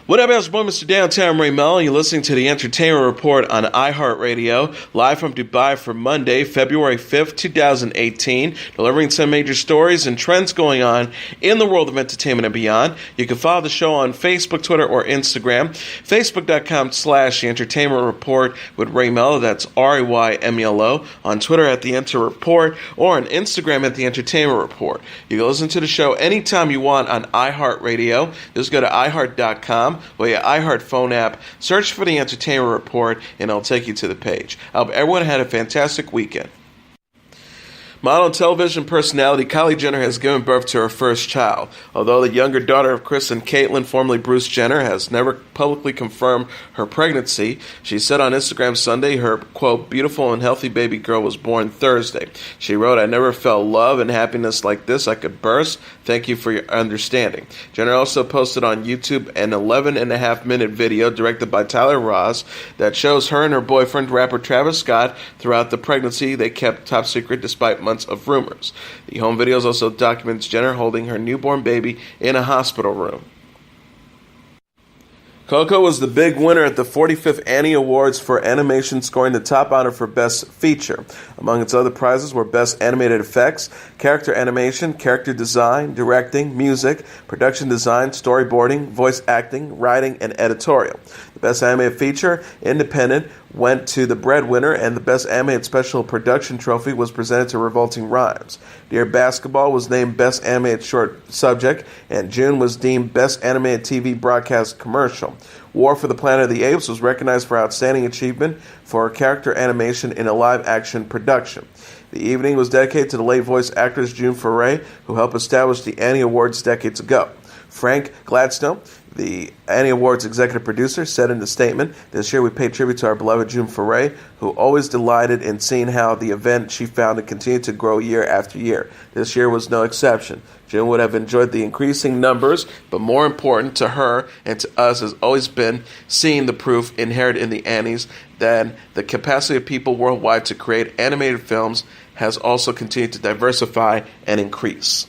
What up, boy, Mr. Downtown Ray Melo. You're listening to the Entertainment Report on iHeartRadio, live from Dubai for Monday, February 5th, 2018, delivering some major stories and trends going on in the world of entertainment and beyond. You can follow the show on Facebook, Twitter, or Instagram. Facebook.com/The Entertainment Report with Ray Melo, that's RAYMELO, on Twitter at The Enter Report, or on Instagram at The Entertainment Report. You can listen to the show anytime you want on iHeartRadio. Just go to iHeart.com or your iHeart phone app, search for The Entertainment Report, and it'll take you to the page. I hope everyone had a fantastic weekend. Model and television personality Kylie Jenner has given birth to her first child. Although the younger daughter of Kris and Caitlin, formerly Bruce Jenner, has never publicly confirmed her pregnancy, she said on Instagram Sunday her, quote, beautiful and healthy baby girl was born Thursday. She wrote, I never felt love and happiness like this. I could burst. Thank you for your understanding. Jenner also posted on YouTube an 11.5-minute video directed by Tyler Ross that shows her and her boyfriend, rapper Travis Scott, throughout the pregnancy they kept top secret despite months of rumors. The home videos also documents Jenner holding her newborn baby in a hospital room. Coco was the big winner at the 45th Annie Awards for animation, scoring the top honor for Best Feature. Among its other prizes were Best Animated Effects, Character Animation, Character Design, Directing, Music, Production Design, Storyboarding, Voice Acting, Writing, and Editorial. The Best Animated Feature, Independent, went to The Breadwinner, and the Best Animated Special Production Trophy was presented to Revolting Rhymes. Dear Basketball was named Best Animated Short Subject, and June was deemed Best Animated TV Broadcast Commercial. War for the Planet of the Apes was recognized for outstanding achievement for character animation in a live-action production. The evening was dedicated to the late voice actress June Foray, who helped establish the Annie Awards decades ago. Frank Gladstone, the Annie Awards executive producer, said in a statement, this year we pay tribute to our beloved June Foray, who always delighted in seeing how the event she founded continued to grow year after year. This year was no exception. June would have enjoyed the increasing numbers, but more important to her and to us has always been seeing the proof inherent in the Annies that the capacity of people worldwide to create animated films has also continued to diversify and increase.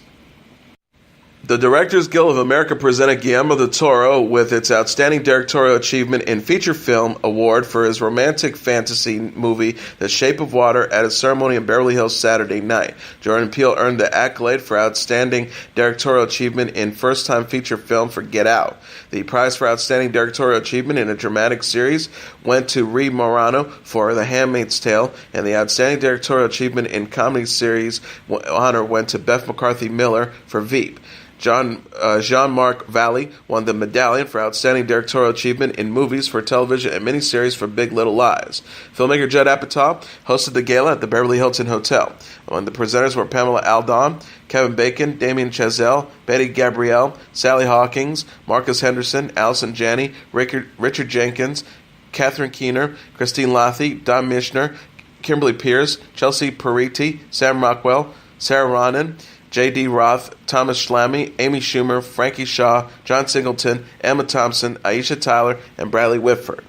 The Directors Guild of America presented Guillermo del Toro with its Outstanding Directorial Achievement in Feature Film Award for his romantic fantasy movie The Shape of Water at a ceremony in Beverly Hills Saturday night. Jordan Peele earned the accolade for Outstanding Directorial Achievement in First-Time Feature Film for Get Out. The prize for Outstanding Directorial Achievement in a Dramatic Series went to Reed Morano for The Handmaid's Tale, and the Outstanding Directorial Achievement in Comedy Series honor went to Beth McCarthy Miller for Veep. Jean-Marc Vallée won the medallion for Outstanding Directorial Achievement in Movies for Television and Miniseries for Big Little Lies. Filmmaker Judd Apatow hosted the gala at the Beverly Hilton Hotel. Among the presenters were Pamela Adlon, Kevin Bacon, Damien Chazelle, Betty Gabrielle, Sally Hawkins, Marcus Henderson, Allison Janney, Richard Jenkins, Catherine Keener, Christine Lathy, Don Mishner, Kimberly Pierce, Chelsea Pariti, Sam Rockwell, Sarah Ronan, J.D. Roth, Thomas Schlamme, Amy Schumer, Frankie Shaw, John Singleton, Emma Thompson, Aisha Tyler, and Bradley Whitford.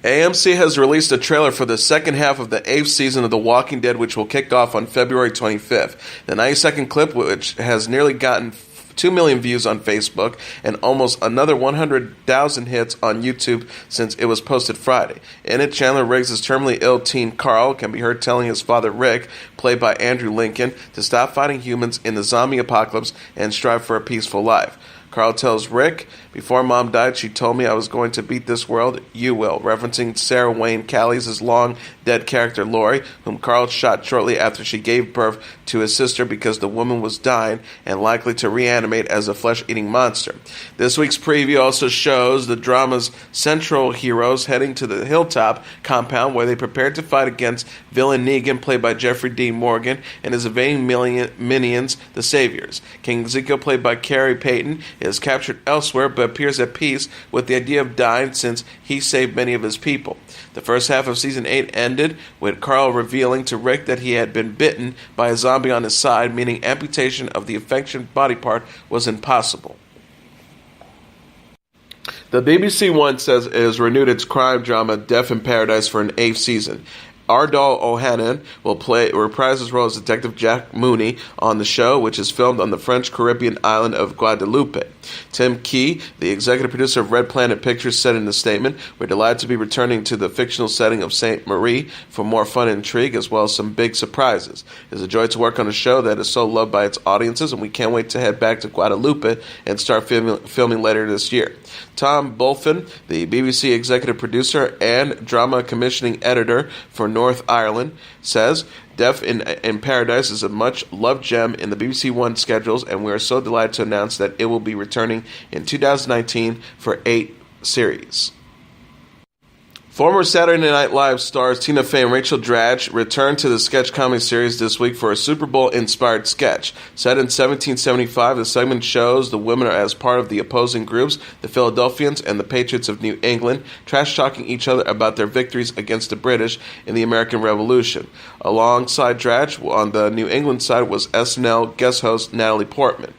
AMC has released a trailer for the second half of the 8th season of The Walking Dead, which will kick off on February 25th. The 90-second clip, which has nearly gotten 2 million views on Facebook and almost another 100,000 hits on YouTube since it was posted Friday. In it, Chandler Riggs' terminally ill teen Carl can be heard telling his father Rick, played by Andrew Lincoln, to stop fighting humans in the zombie apocalypse and strive for a peaceful life. Carl tells Rick, before Mom died, she told me I was going to beat this world. You will, referencing Sarah Wayne Callies' long-dead character Lori, whom Carl shot shortly after she gave birth to his sister because the woman was dying and likely to reanimate as a flesh-eating monster. This week's preview also shows the drama's central heroes heading to the Hilltop compound where they prepare to fight against villain Negan, played by Jeffrey Dean Morgan, and his evading minions, the Saviors. King Ezekiel, played by Carrie Payton, is captured elsewhere but appears at peace with the idea of dying since he saved many of his people. The first half of Season 8 ended with Carl revealing to Rick that he had been bitten by a zombie on his side, meaning amputation of the affected body part was impossible. The BBC One says it has renewed its crime drama Death in Paradise for an 8th season. Ardal O'Hannon will reprise his role as Detective Jack Mooney on the show, which is filmed on the French Caribbean island of Guadeloupe. Tim Key, the executive producer of Red Planet Pictures, said in a statement, "We're delighted to be returning to the fictional setting of Saint Marie for more fun and intrigue, as well as some big surprises. It's a joy to work on a show that is so loved by its audiences, and we can't wait to head back to Guadeloupe and start filming later this year." Tom Bulfin, the BBC executive producer and drama commissioning editor for North Ireland, says, "Death in Paradise is a much-loved gem in the BBC One schedules, and we are so delighted to announce that it will be returning in 2019 for 8 series." Former Saturday Night Live stars Tina Fey and Rachel Dratch returned to the sketch comedy series this week for a Super Bowl-inspired sketch. Set in 1775, the segment shows the women as part of the opposing groups, the Philadelphians and the Patriots of New England, trash-talking each other about their victories against the British in the American Revolution. Alongside Dratch, on the New England side, was SNL guest host Natalie Portman.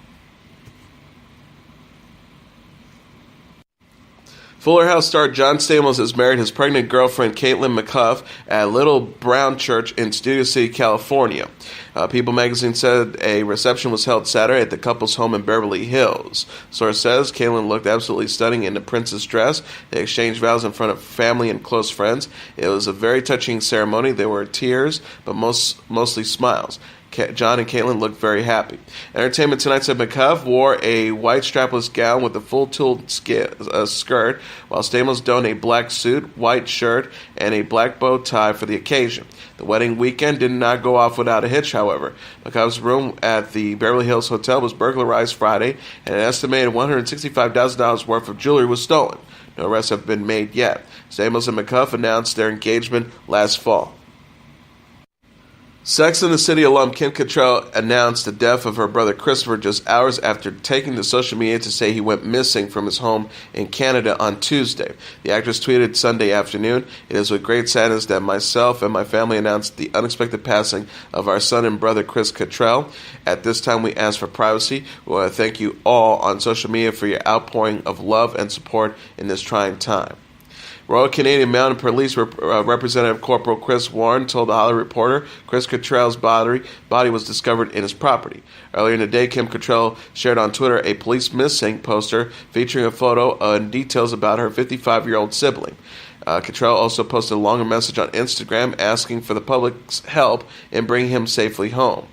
Fuller House star John Stamos has married his pregnant girlfriend Caitlin McHugh at Little Brown Church in Studio City, California. People magazine said a reception was held Saturday at the couple's home in Beverly Hills. Source says Caitlin looked absolutely stunning in a princess dress. They exchanged vows in front of family and close friends. It was a very touching ceremony. There were tears, but mostly smiles. John and Caitlin looked very happy. Entertainment Tonight said McHugh wore a white strapless gown with a full tulle skirt, while Stamos donned a black suit, white shirt, and a black bow tie for the occasion. The wedding weekend did not go off without a hitch, however. McHugh's room at the Beverly Hills Hotel was burglarized Friday, and an estimated $165,000 worth of jewelry was stolen. No arrests have been made yet. Stamos and McHugh announced their engagement last fall. Sex and the City alum Kim Cattrall announced the death of her brother Christopher just hours after taking to social media to say he went missing from his home in Canada on Tuesday. The actress tweeted Sunday afternoon, "It is with great sadness that myself and my family announced the unexpected passing of our son and brother Chris Cattrall. At this time we ask for privacy. We want to thank you all on social media for your outpouring of love and support in this trying time." Royal Canadian Mounted Police Representative Corporal Chris Warren told the Hollywood Reporter Chris Cattrall's body was discovered in his property. Earlier in the day, Kim Cattrall shared on Twitter a police missing poster featuring a photo and details about her 55-year-old sibling. Cattrall also posted a longer message on Instagram asking for the public's help in bringing him safely home.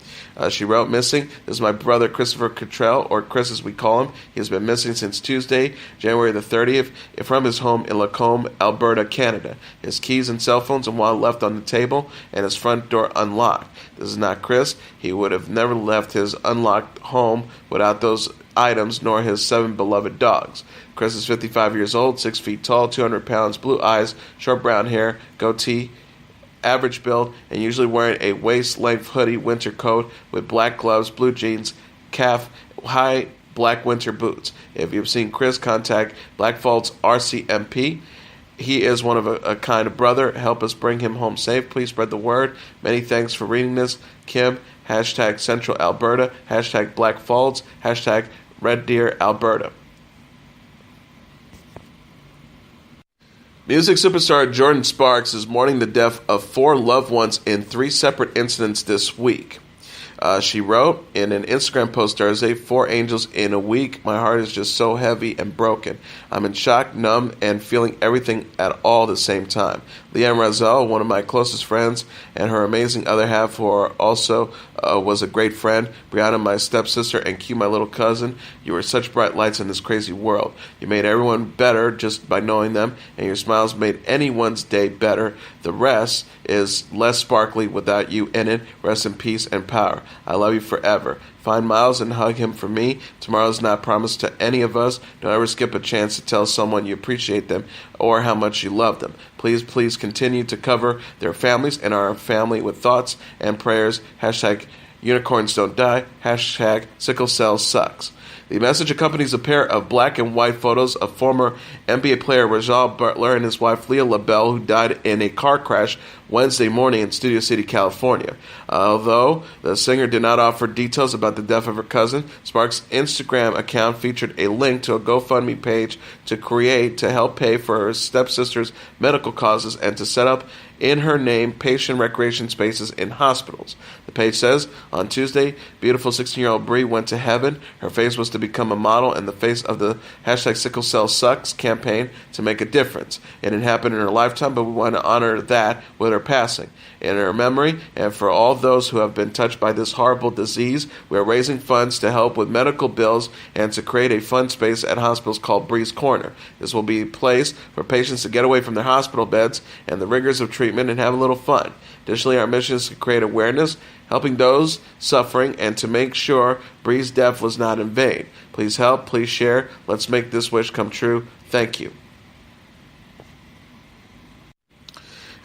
She wrote, "Missing. This is my brother Christopher Cattrall, or Chris as we call him. He has been missing since Tuesday, January the 30th, from his home in Lacombe, Alberta, Canada. His keys and cell phones and wallet left on the table, and his front door unlocked. This is not Chris. He would have never left his unlocked home without those items, nor his 7 beloved dogs. Chris is 55 years old, 6 feet tall, 200 pounds, blue eyes, short brown hair, goatee, average build, and usually wearing a waist-length hoodie winter coat with black gloves, blue jeans, calf-high black winter boots. If you've seen Chris, contact Black Faults RCMP. He is one of a kind of brother. Help us bring him home safe. Please spread the word. Many thanks for reading this. Kim, hashtag Central Alberta, hashtag Black Faults, hashtag Red Deer Alberta." Music superstar Jordin Sparks is mourning the death of 4 loved ones in 3 separate incidents this week. She wrote in an Instagram post Thursday, 4 angels in a week. My heart is just so heavy and broken. I'm in shock, numb, and feeling everything at all the same time. Leanne Razel, one of my closest friends, and her amazing other half, who also was a great friend. Brianna, my stepsister, and Q, my little cousin. You were such bright lights in this crazy world. You made everyone better just by knowing them, and your smiles made anyone's day better. The rest is less sparkly without you in it. Rest in peace and power. I love you forever. Find Miles and hug him for me. Tomorrow's not promised to any of us. Don't ever skip a chance to tell someone you appreciate them or how much you love them. Please continue to cover their families and our family with thoughts and prayers. Hashtag unicorns don't die. Hashtag sickle cell sucks. The message accompanies a pair of black and white photos of former NBA player Rajal Butler and his wife Leah LaBelle, who died in a car crash Wednesday morning in Studio City, California. Although the singer did not offer details about the death of her cousin, Sparks' Instagram account featured a link to a GoFundMe page to help pay for her stepsister's medical causes and to set up in her name patient recreation spaces in hospitals. The page says, on Tuesday, beautiful 16-year-old Bree went to heaven. Her face was to become a model in the face of the hashtag Sickle Cell Sucks campaign to make a difference. It didn't happen in her lifetime, but we want to honor that with her passing. In her memory, and for all those who have been touched by this horrible disease, we are raising funds to help with medical bills and to create a fun space at hospitals called Bree's Corner. This will be a place for patients to get away from their hospital beds and the rigors of treatment and have a little fun. Additionally, our mission is to create awareness, helping those suffering, and to make sure Bree's death was not in vain. Please help, please share. Let's make this wish come true. Thank you.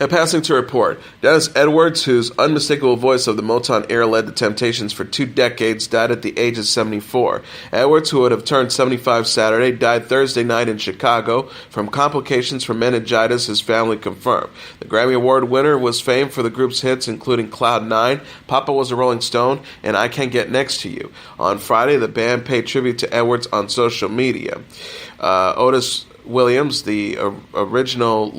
And passing to report, Dennis Edwards, whose unmistakable voice of the Motown era led the Temptations for 2 decades, died at the age of 74. Edwards, who would have turned 75 Saturday, died Thursday night in Chicago from complications from meningitis, his family confirmed. The Grammy Award winner was famed for the group's hits, including Cloud 9, Papa Was a Rolling Stone, and I Can't Get Next to You. On Friday, the band paid tribute to Edwards on social media. Otis Williams, the original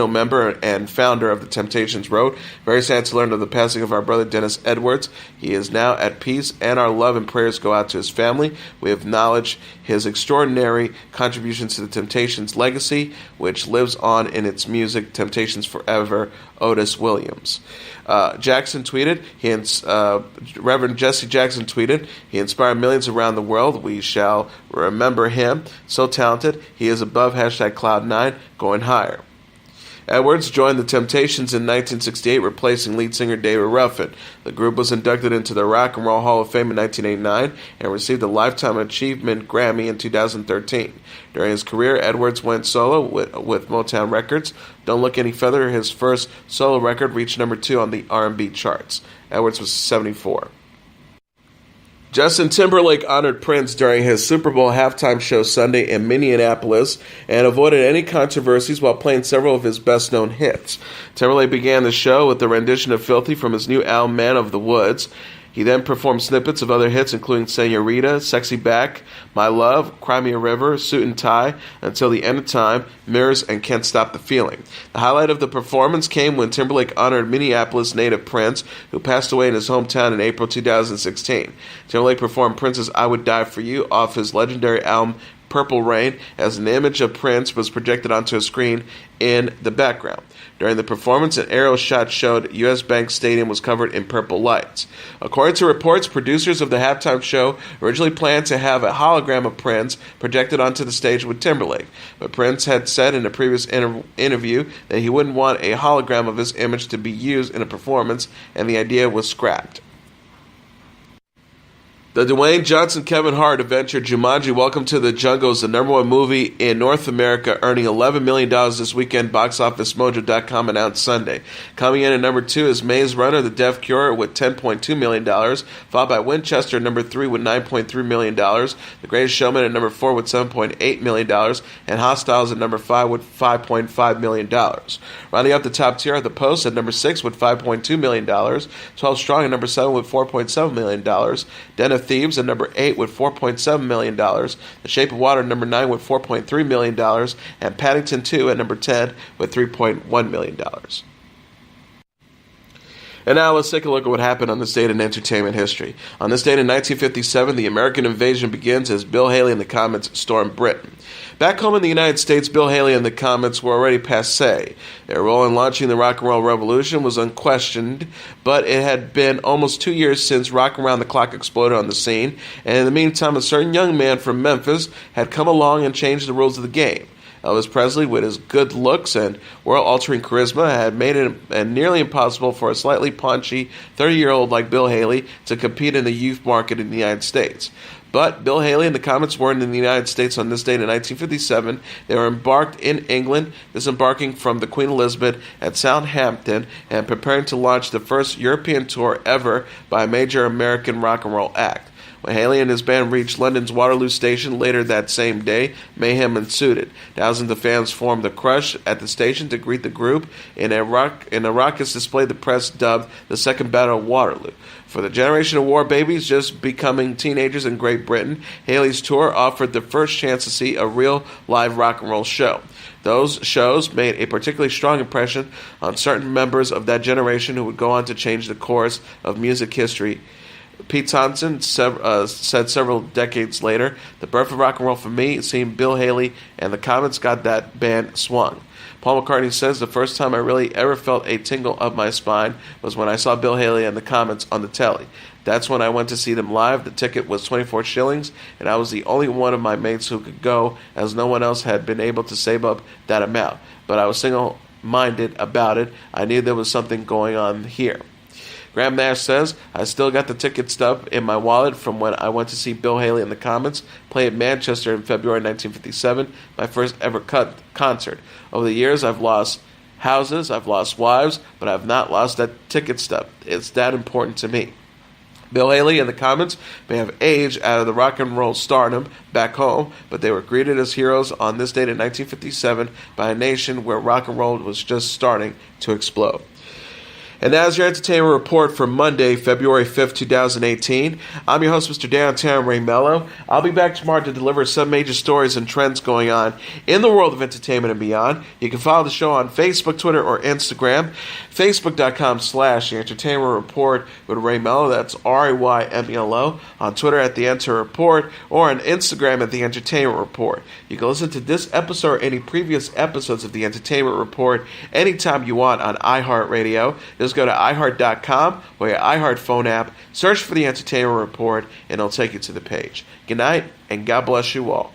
member and founder of the Temptations, wrote, "Very sad to learn of the passing of our brother Dennis Edwards. He is now at peace, and our love and prayers go out to his family. We acknowledge his extraordinary contributions to the Temptations legacy, which lives on in its music. Temptations forever, Otis Williams." Reverend Jesse Jackson tweeted, "He inspired millions around the world. We shall remember him. So talented. He is above hashtag Cloud9, going higher." Edwards joined the Temptations in 1968, replacing lead singer David Ruffin. The group was inducted into the Rock and Roll Hall of Fame in 1989 and received a Lifetime Achievement Grammy in 2013. During his career, Edwards went solo with Motown Records. Don't Look Any Further, his first solo record, reached number 2 on the R&B charts. Edwards was 74. Justin Timberlake honored Prince during his Super Bowl halftime show Sunday in Minneapolis and avoided any controversies while playing several of his best-known hits. Timberlake began the show with a rendition of Filthy from his new album Man of the Woods. He then performed snippets of other hits, including Senorita, Sexy Back, My Love, Cry Me a River, Suit and Tie, Until the End of Time, Mirrors, and Can't Stop the Feeling. The highlight of the performance came when Timberlake honored Minneapolis native Prince, who passed away in his hometown in April 2016. Timberlake performed Prince's I Would Die For You off his legendary album Purple Rain, as an image of Prince was projected onto a screen in the background. During the performance, an aerial shot showed U.S. Bank Stadium was covered in purple lights. According to reports, producers of the halftime show originally planned to have a hologram of Prince projected onto the stage with Timberlake, but Prince had said in a previous interview that he wouldn't want a hologram of his image to be used in a performance, and the idea was scrapped. The Dwayne Johnson-Kevin Hart adventure Jumanji Welcome to the Jungle is the #1 movie in North America, earning $11 million this weekend, BoxOfficeMojo.com announced Sunday. Coming in at number 2 is Maze Runner, The Deaf Cure, with $10.2 million, followed by Winchester at number 3 with $9.3 million, The Greatest Showman at number 4 with $7.8 million, and Hostiles at number 5 with $5.5 million. Rounding out the top tier are The Post at number 6 with $5.2 million, 12 Strong at number 7 with $4.7 million, Den of Thieves at number 8 with $4.7 million, The Shape of Water at number 9 with $4.3 million, and Paddington 2 at number 10 with $3.1 million. And now let's take a look at what happened on this date in entertainment history. On this date in 1957, the American invasion begins as Bill Haley and the Comets storm Britain. Back home in the United States, Bill Haley and the Comets were already passé. Their role in launching the rock and roll revolution was unquestioned, but it had been almost 2 years since Rock Around the Clock exploded on the scene, and in the meantime, a certain young man from Memphis had come along and changed the rules of the game. Elvis Presley, with his good looks and world-altering charisma, had made it nearly impossible for a slightly paunchy 30-year-old like Bill Haley to compete in the youth market in the United States. But Bill Haley and the Comets weren't in the United States on this date in 1957. They were embarked in England, disembarking from the Queen Elizabeth at Southampton and preparing to launch the first European tour ever by a major American rock and roll act. When Haley and his band reached London's Waterloo station later that same day, mayhem ensued. Thousands of fans formed the crush at the station to greet the group in a raucous display the press dubbed the Second Battle of Waterloo. For the generation of war babies just becoming teenagers in Great Britain, Haley's tour offered the first chance to see a real live rock and roll show. Those shows made a particularly strong impression on certain members of that generation who would go on to change the course of music history. Pete Townsend said several decades later, "The birth of rock and roll for me, seeing Bill Haley and the Comets got that band swung." Paul McCartney says, "The first time I really ever felt a tingle up my spine was when I saw Bill Haley and the Comets on the telly. That's when I went to see them live. The ticket was 24 shillings, and I was the only one of my mates who could go, as no one else had been able to save up that amount. But I was single-minded about it. I knew there was something going on here." Graham Nash says, "I still got the ticket stub in my wallet from when I went to see Bill Haley and the Comets play at Manchester in February 1957, my first ever concert. Over the years, I've lost houses, I've lost wives, but I've not lost that ticket stub. It's that important to me." Bill Haley and the Comets may have aged out of the rock and roll stardom back home, but they were greeted as heroes on this date in 1957 by a nation where rock and roll was just starting to explode. And that is your entertainment report for Monday, February 5th, 2018. I'm your host, Mr. Downtown Ray Melo. I'll be back tomorrow to deliver some major stories and trends going on in the world of entertainment and beyond. You can follow the show on Facebook, Twitter, or Instagram. Facebook.com/The Entertainment Report with Ray Melo. That's RAYMELO. On Twitter at The Enter Report, or on Instagram at The Entertainment Report. You can listen to this episode or any previous episodes of The Entertainment Report anytime you want on iHeartRadio. Just go to iHeart.com or your iHeart phone app, search for The Entertainment Report, and it'll take you to the page. Good night, and God bless you all.